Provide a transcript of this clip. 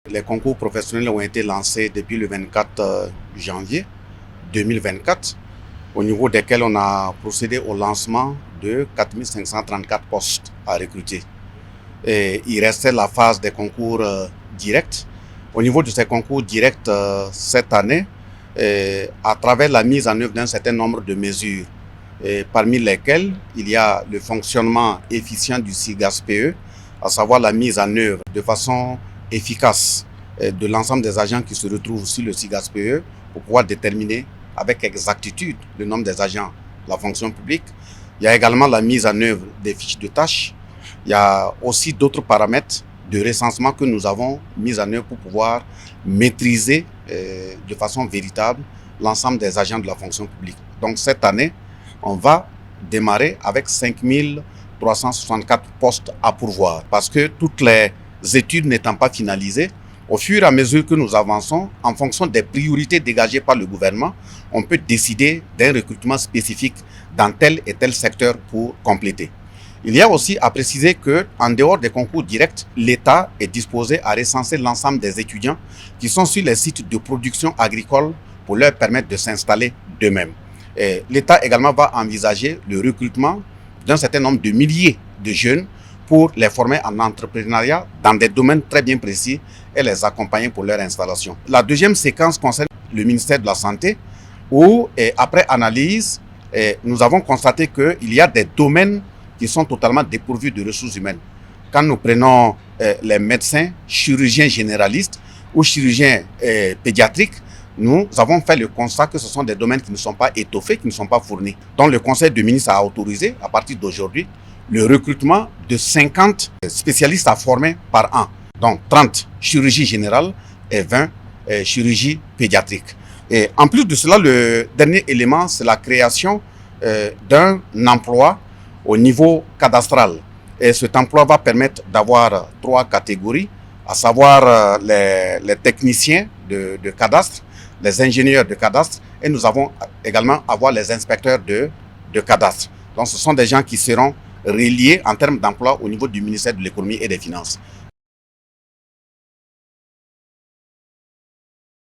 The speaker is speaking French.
Les concours professionnels ont été lancés depuis le 24 janvier 2024, au niveau desquels on a procédé au lancement de 4 534 postes à recruter. Et il restait la phase des concours directs. Au niveau de ces concours directs cette année, à travers la mise en œuvre d'un certain nombre de mesures, parmi lesquelles il y a le fonctionnement efficient du SIGAS-PE, à savoir la mise en œuvre de façon efficace de l'ensemble des agents qui se retrouvent sur le SIGAS-PE pour pouvoir déterminer avec exactitude le nombre des agents de la fonction publique. Il y a également la mise en œuvre des fiches de tâches. Il y a aussi d'autres paramètres de recensement que nous avons mis en œuvre pour pouvoir maîtriser de façon véritable l'ensemble des agents de la fonction publique. Donc cette année, on va démarrer avec 5 364 postes à pourvoir parce que toutes les études n'étant pas finalisées, au fur et à mesure que nous avançons, en fonction des priorités dégagées par le gouvernement, on peut décider d'un recrutement spécifique dans tel et tel secteur pour compléter. Il y a aussi à préciser qu'en dehors des concours directs, l'État est disposé à recenser l'ensemble des étudiants qui sont sur les sites de production agricole pour leur permettre de s'installer d'eux-mêmes. L'État également va envisager le recrutement d'un certain nombre de milliers de jeunes pour les former en entrepreneuriat dans des domaines très bien précis et les accompagner pour leur installation. La deuxième séquence concerne le ministère de la Santé où, après analyse, nous avons constaté qu'il y a des domaines qui sont totalement dépourvus de ressources humaines. Quand nous prenons les médecins, chirurgiens généralistes ou chirurgiens pédiatriques, nous avons fait le constat que ce sont des domaines qui ne sont pas étoffés, qui ne sont pas fournis. Donc le Conseil des ministres a autorisé, à partir d'aujourd'hui, le recrutement de 50 spécialistes à former par an. Donc 30 chirurgie générale et 20 chirurgie pédiatrique. Et en plus de cela, le dernier élément, c'est la création d'un emploi au niveau cadastral. Et cet emploi va permettre d'avoir 3 catégories, à savoir les techniciens de cadastre, les ingénieurs de cadastre, et nous avons également avoir les inspecteurs de cadastre. Donc ce sont des gens qui seront reliés en termes d'emploi au niveau du ministère de l'économie et des finances.